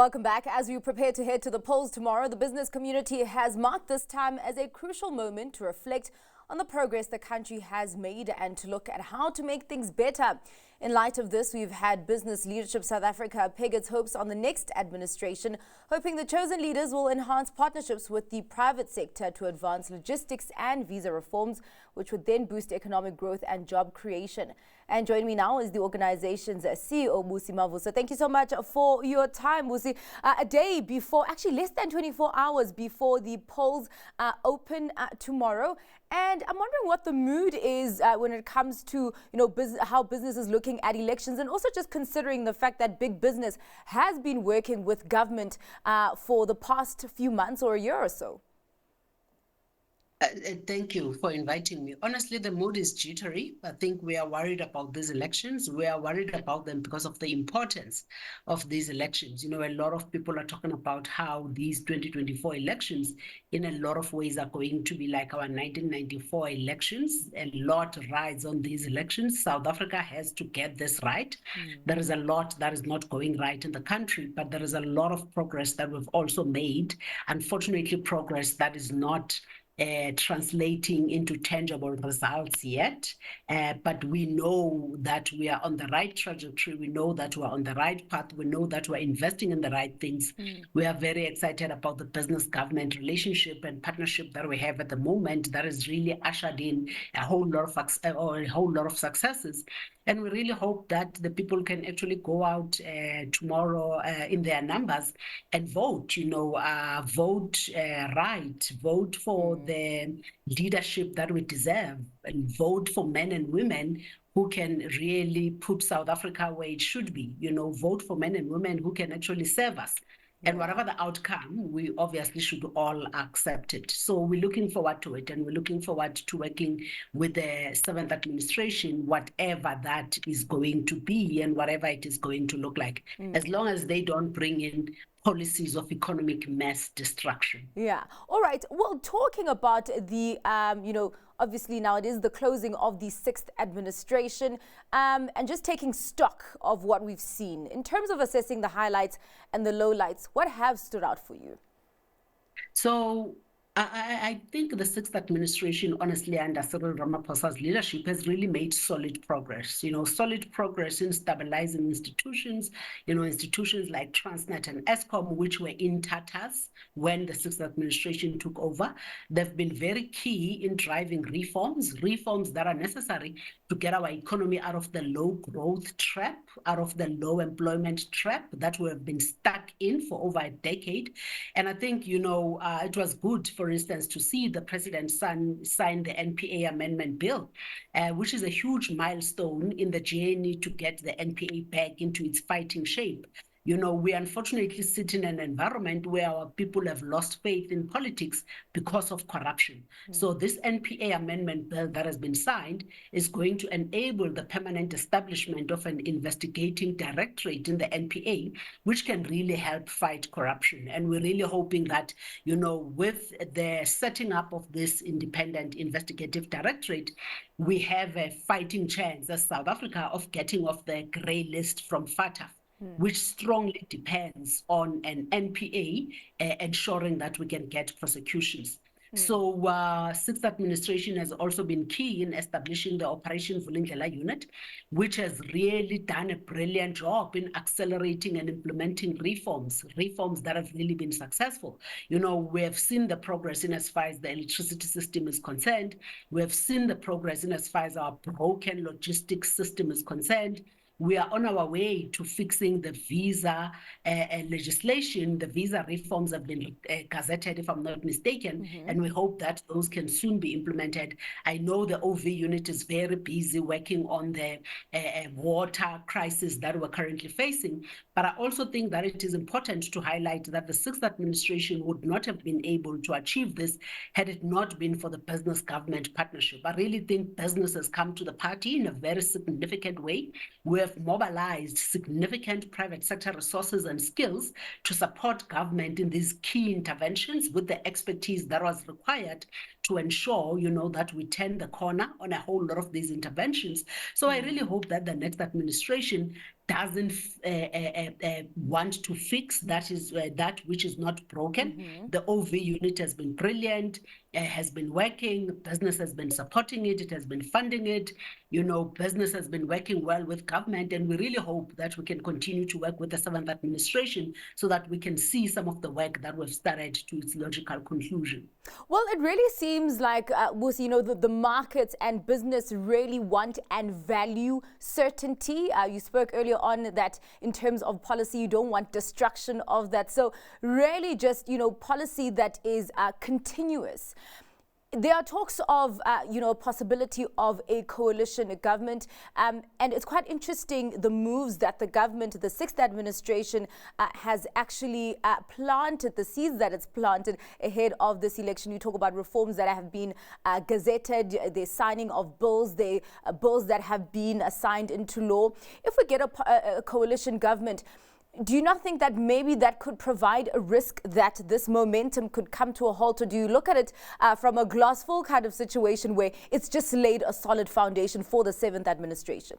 Welcome back. As we prepare to head to the polls tomorrow, the business community has marked this time as a crucial moment to reflect on the progress the country has made and to look at how to make things better. In light of this, we've had Business Leadership South Africa peg its hopes on the next administration, hoping the chosen leaders will enhance partnerships with the private sector to advance logistics and visa reforms, which would then boost economic growth and job creation. And joining me now is the organization's CEO, Busi Mavuso. Thank you so much for your time, Busi. A day before, actually less than 24 hours before the polls open tomorrow. And I'm wondering what the mood is when it comes to, how business is looking at elections, and also just considering the fact that big business has been working with government for the past few months or a year or so. Thank you for inviting me. Honestly, the mood is jittery. I think we are worried about these elections. We are worried about them because of the importance of these elections. A lot of people are talking about how these 2024 elections, in a lot of ways, are going to be like our 1994 elections. A lot rides on these elections. South Africa has to get this right. There is a lot that is not going right in the country, but there is a lot of progress that we've also made. Unfortunately, progress that is not translating into tangible results yet, but we know that we are on the right trajectory. We know that we're on the right path. We know that we're investing in the right things. We are very excited about the business-government relationship and partnership that we have at the moment that has really ushered in a whole lot of successes. And we really hope that the people can actually go out tomorrow in their numbers and vote, vote right, vote for the leadership that we deserve, and vote for men and women who can really put South Africa where it should be, vote for men and women who can actually serve us. And whatever the outcome, we obviously should all accept it. So we're looking forward to it, and we're looking forward to working with the 7th administration, whatever that is going to be and whatever it is going to look like, as long as they don't bring in policies of economic mass destruction. Yeah. All right. Well, talking about the, obviously now it is the closing of the 6th administration, and just taking stock of what we've seen in terms of assessing the highlights and the lowlights, what have stood out for you? So I think the 6th administration, honestly, under Cyril Ramaphosa's leadership, has really made solid progress. Solid progress in stabilizing institutions, institutions like Transnet and Eskom, which were in tatters when the 6th administration took over. They've been very key in driving reforms that are necessary to get our economy out of the low growth trap, out of the low employment trap that we have been stuck in for over a decade. And I think, it was good, for instance, to see the president sign the NPA amendment bill, which is a huge milestone in the journey to get the NPA back into its fighting shape. We unfortunately sit in an environment where our people have lost faith in politics because of corruption. So this NPA amendment bill that has been signed is going to enable the permanent establishment of an investigating directorate in the NPA, which can really help fight corruption. And we're really hoping that, with the setting up of this independent investigative directorate, we have a fighting chance as South Africa of getting off the grey list from FATF, which strongly depends on an NPA ensuring that we can get prosecutions. So 6th administration has also been key in establishing the Operation Vulindlela unit, which has really done a brilliant job in accelerating and implementing reforms that have really been successful. We have seen the progress in as far as the electricity system is concerned. We have seen the progress in as far as our broken logistics system is concerned. We are on our way to fixing the visa legislation. The visa reforms have been gazetted, if I'm not mistaken, and we hope that those can soon be implemented. I know the OV unit is very busy working on the water crisis that we're currently facing, but I also think that it is important to highlight that the 6th administration would not have been able to achieve this had it not been for the business-government partnership. I really think business has come to the party in a very significant way. We have mobilized significant private sector resources and skills to support government in these key interventions with the expertise that was required to ensure, that we turn the corner on a whole lot of these interventions. So I really hope that the next administration doesn't want to fix that which is not broken. The OV unit has been brilliant, has been working, business has been supporting it, it has been funding it, business has been working well with government, and we really hope that we can continue to work with the 7th administration so that we can see some of the work that we've started to its logical conclusion. Well, it really seems like, Busi, the markets and business really want and value certainty. You spoke earlier on that in terms of policy, you don't want destruction of that. So really just, policy that is continuous. There are talks of, possibility of a coalition government, and it's quite interesting the moves that the government, the 6th administration, has actually planted, the seeds that it's planted ahead of this election. You talk about reforms that have been gazetted, the signing of bills, bills that have been signed into law. If we get a coalition government, do you not think that maybe that could provide a risk that this momentum could come to a halt? Or do you look at it from a glass full kind of situation where it's just laid a solid foundation for the 7th administration?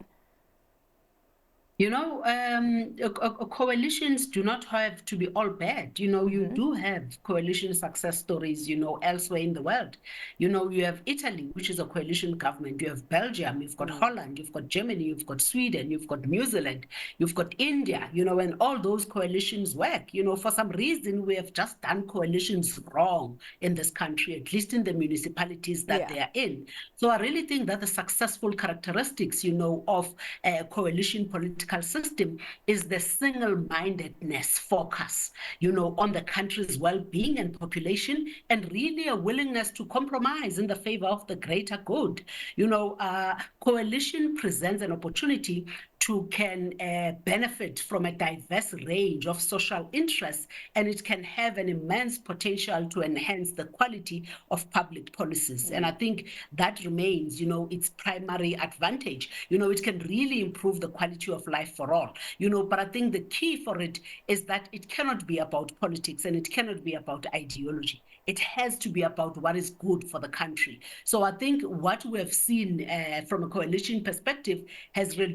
Coalitions do not have to be all bad. You do have coalition success stories, elsewhere in the world. You have Italy, which is a coalition government. You have Belgium, you've got Holland, you've got Germany, you've got Sweden, you've got New Zealand, you've got India, and all those coalitions work. For some reason, we have just done coalitions wrong in this country, at least in the municipalities that they are in. So I really think that the successful characteristics, of coalition political system is the single-mindedness focus, on the country's well-being and population, and really a willingness to compromise in the favor of the greater good. Coalition presents an opportunity to benefit from a diverse range of social interests, and it can have an immense potential to enhance the quality of public policies. And I think that remains, its primary advantage. It can really improve the quality of life for all. But I think the key for it is that it cannot be about politics and it cannot be about ideology. It has to be about what is good for the country. So I think what we have seen from a coalition perspective has really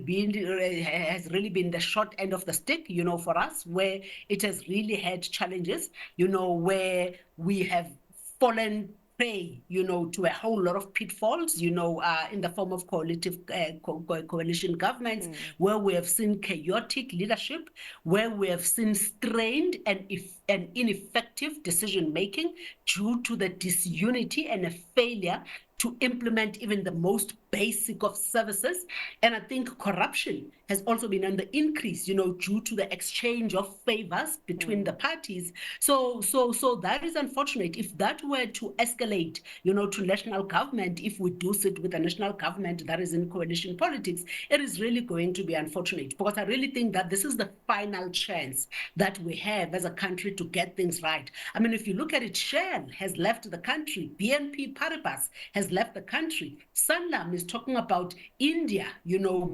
been the short end of the stick, for us, where it has really had challenges, where we have fallen prey, to a whole lot of pitfalls, in the form of coalition governments, where we have seen chaotic leadership, where we have seen strained and ineffective decision-making due to the disunity and a failure to implement even the most basic of services. And I think corruption has also been on the increase, due to the exchange of favors between the parties. So that is unfortunate. If that were to escalate, to national government, if we do sit with a national government that is in coalition politics, it is really going to be unfortunate, because I really think that this is the final chance that we have as a country to get things right. I mean, if you look at it, Shell has left the country, BNP Paribas has left the country. Sanlam is talking about India,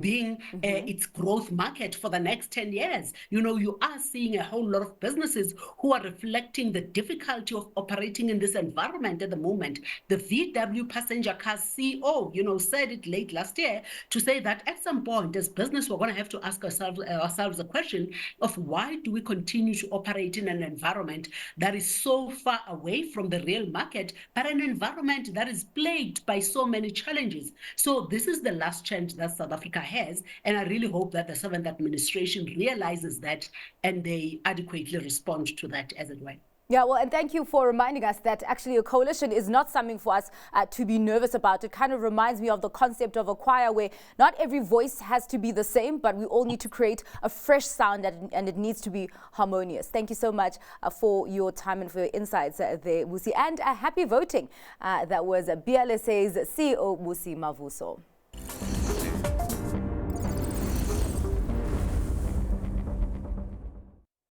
being its growth market for the next 10 years. You are seeing a whole lot of businesses who are reflecting the difficulty of operating in this environment at the moment. The VW passenger car CEO, said it late last year to say that at some point as business, we're going to have to ask ourselves a question of why do we continue to operate in an environment that is so far away from the real market, but an environment that is plagued by so many challenges. So this is the last chance that South Africa has, and I really hope that the 7th administration realizes that and they adequately respond to that, as it were. Yeah, well, and thank you for reminding us that actually a coalition is not something for us to be nervous about. It kind of reminds me of the concept of a choir where not every voice has to be the same, but we all need to create a fresh sound and it needs to be harmonious. Thank you so much for your time and for your insights there, Busi. And happy voting. That was BLSA's CEO, Busi Mavuso.